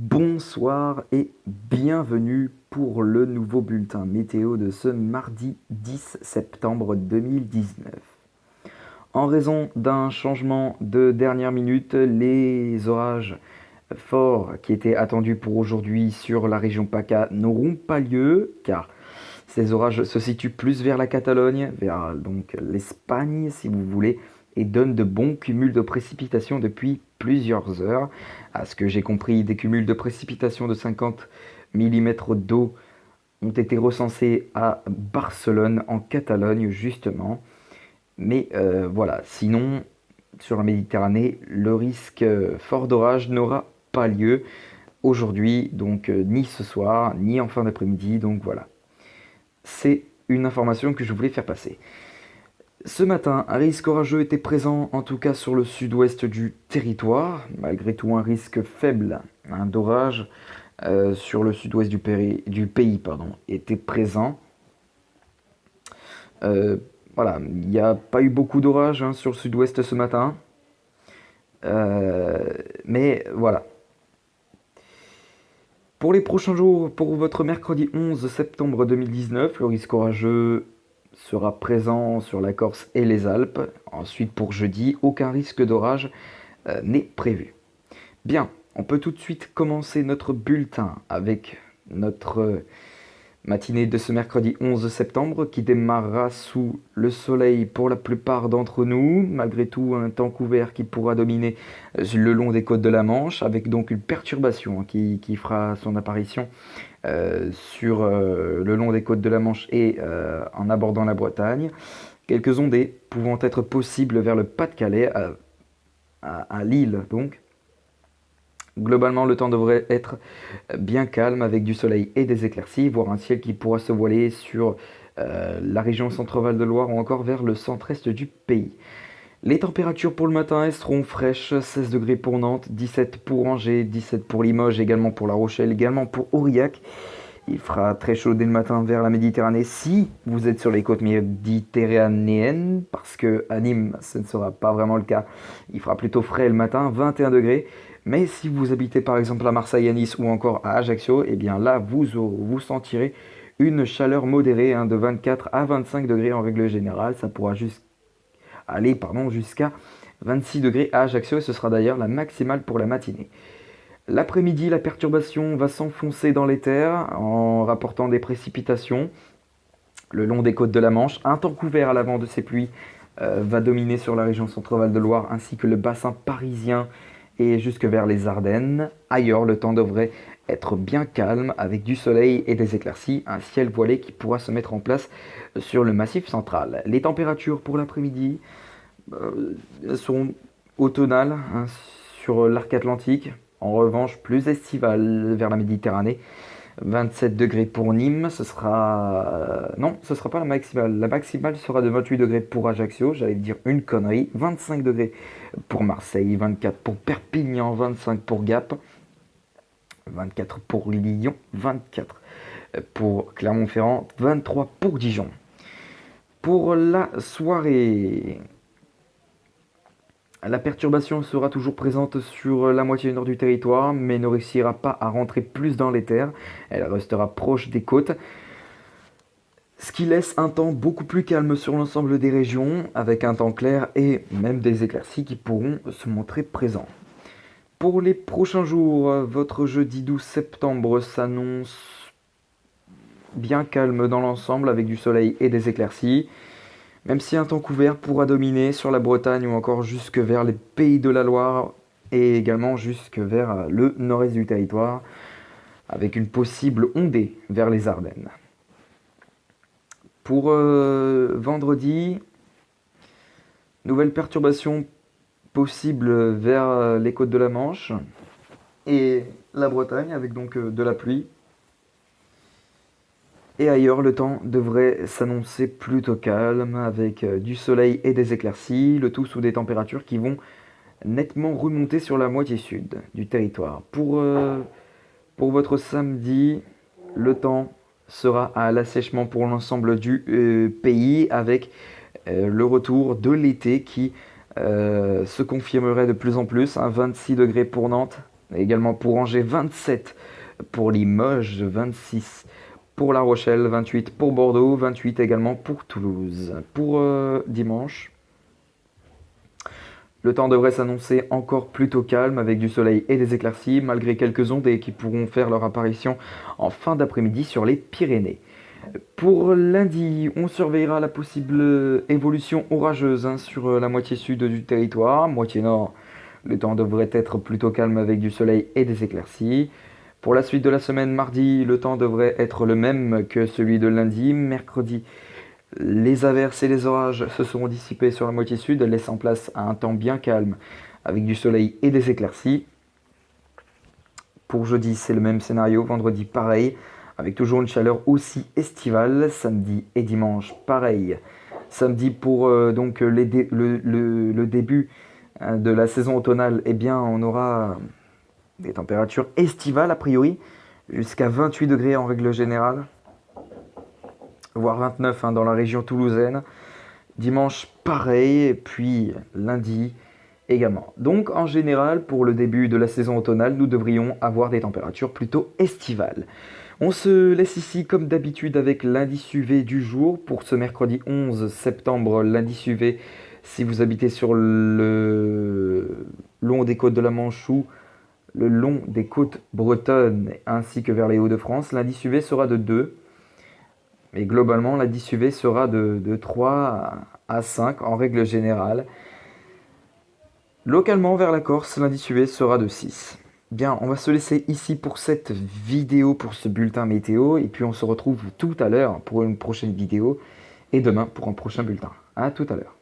Bonsoir et bienvenue pour le nouveau bulletin météo de ce mardi 10 septembre 2019. En raison d'un changement de dernière minute, les orages forts qui étaient attendus pour aujourd'hui sur la région PACA n'auront pas lieu car ces orages se situent plus vers la Catalogne, vers donc l'Espagne si vous voulez, et donnent de bons cumuls de précipitations depuis plusieurs heures. À ce que j'ai compris, des cumuls de précipitations de 50 mm d'eau ont été recensés à Barcelone, en Catalogne justement. Mais voilà, sinon, sur la Méditerranée, le risque fort d'orage n'aura pas lieu aujourd'hui, donc ni ce soir, ni en fin d'après-midi, donc voilà. C'est une information que je voulais faire passer. Ce matin, un risque orageux était présent, en tout cas sur le sud-ouest du territoire, malgré tout un risque faible d'orage sur le sud-ouest du pays était présent. Euh, voilà, il n'y a pas eu beaucoup d'orage sur le sud-ouest ce matin, mais voilà. Pour les prochains jours, pour votre mercredi 11 septembre 2019, le risque orageux sera présent sur la Corse et les Alpes. Ensuite, pour jeudi, aucun risque d'orage n'est prévu. Bien, on peut tout de suite commencer notre bulletin avec notre matinée de ce mercredi 11 septembre qui démarrera sous le soleil pour la plupart d'entre nous, malgré tout un temps couvert qui pourra dominer le long des côtes de la Manche, avec donc une perturbation qui fera son apparition sur le long des côtes de la Manche et en abordant la Bretagne. Quelques ondées pouvant être possibles vers le Pas-de-Calais, à Lille donc. Globalement, le temps devrait être bien calme avec du soleil et des éclaircies, voire un ciel qui pourra se voiler sur la région Centre-Val de Loire ou encore vers le centre-est du pays. Les températures pour le matin elles seront fraîches, 16 degrés pour Nantes, 17 pour Angers, 17 pour Limoges, également pour La Rochelle, également pour Aurillac. Il fera très chaud dès le matin vers la Méditerranée si vous êtes sur les côtes méditerranéennes, parce que à Nîmes, ce ne sera pas vraiment le cas. Il fera plutôt frais le matin, 21 degrés. Mais si vous habitez par exemple à Marseille, à Nice ou encore à Ajaccio, eh bien là, vous sentirez une chaleur modérée de 24 à 25 degrés en règle générale. Ça pourra aller jusqu'à 26 degrés à Ajaccio et ce sera d'ailleurs la maximale pour la matinée. L'après-midi, la perturbation va s'enfoncer dans les terres en rapportant des précipitations le long des côtes de la Manche. Un temps couvert à l'avant de ces pluies va dominer sur la région Centre-Val de Loire ainsi que le bassin parisien et jusque vers les Ardennes. Ailleurs, le temps devrait être bien calme avec du soleil et des éclaircies, un ciel voilé qui pourra se mettre en place sur le massif central. Les températures pour l'après-midi seront automnales sur l'arc atlantique. En revanche, plus estivales vers la Méditerranée. 27 degrés pour Nîmes, ce sera... non, ce sera pas la maximale. La maximale sera de 28 degrés pour Ajaccio, j'allais dire une connerie. 25 degrés pour Marseille, 24 pour Perpignan, 25 pour Gap, 24 pour Lyon, 24 pour Clermont-Ferrand, 23 pour Dijon. Pour la soirée, la perturbation sera toujours présente sur la moitié nord du territoire, mais ne réussira pas à rentrer plus dans les terres. Elle restera proche des côtes, ce qui laisse un temps beaucoup plus calme sur l'ensemble des régions, avec un temps clair et même des éclaircies qui pourront se montrer présents. Pour les prochains jours, votre jeudi 12 septembre s'annonce bien calme dans l'ensemble, avec du soleil et des éclaircies. Même si un temps couvert pourra dominer sur la Bretagne ou encore jusque vers les Pays de la Loire et également jusque vers le nord-est du territoire, avec une possible ondée vers les Ardennes. Pour vendredi, nouvelle perturbation possible vers les côtes de la Manche et la Bretagne, avec donc de la pluie. Et ailleurs, le temps devrait s'annoncer plutôt calme, avec du soleil et des éclaircies, le tout sous des températures qui vont nettement remonter sur la moitié sud du territoire. Pour votre samedi, le temps sera à l'assèchement pour l'ensemble du pays, avec le retour de l'été qui se confirmerait de plus en plus. 26 degrés pour Nantes, Également pour Angers, 27. Pour Limoges, 26. Pour La Rochelle, 28. Pour Bordeaux, 28 également pour Toulouse. Pour dimanche, le temps devrait s'annoncer encore plutôt calme avec du soleil et des éclaircies, malgré quelques ondées qui pourront faire leur apparition en fin d'après-midi sur les Pyrénées. Pour lundi, on surveillera la possible évolution orageuse sur la moitié sud du territoire. Moitié nord, le temps devrait être plutôt calme avec du soleil et des éclaircies. Pour la suite de la semaine, mardi, le temps devrait être le même que celui de lundi. Mercredi, les averses et les orages se seront dissipés sur la moitié sud, laissant place à un temps bien calme avec du soleil et des éclaircies. Pour jeudi, c'est le même scénario. Vendredi, pareil, avec toujours une chaleur aussi estivale. Samedi et dimanche, pareil. Samedi, pour le début de la saison automnale, eh bien, on aura des températures estivales a priori, jusqu'à 28 degrés en règle générale, voire 29 dans la région toulousaine. Dimanche, pareil, et puis lundi également. Donc en général, pour le début de la saison automnale, nous devrions avoir des températures plutôt estivales. On se laisse ici comme d'habitude avec l'indice UV du jour pour ce mercredi 11 septembre. L'indice UV, si vous habitez sur le long des côtes de la Manche ou le long des côtes bretonnes ainsi que vers les Hauts-de-France, l'indice UV sera de 2. Mais globalement, l'indice UV sera de 3 à 5 en règle générale. Localement, vers la Corse, l'indice UV sera de 6. Bien, on va se laisser ici pour cette vidéo, pour ce bulletin météo. Et puis on se retrouve tout à l'heure pour une prochaine vidéo. Et demain pour un prochain bulletin. À tout à l'heure.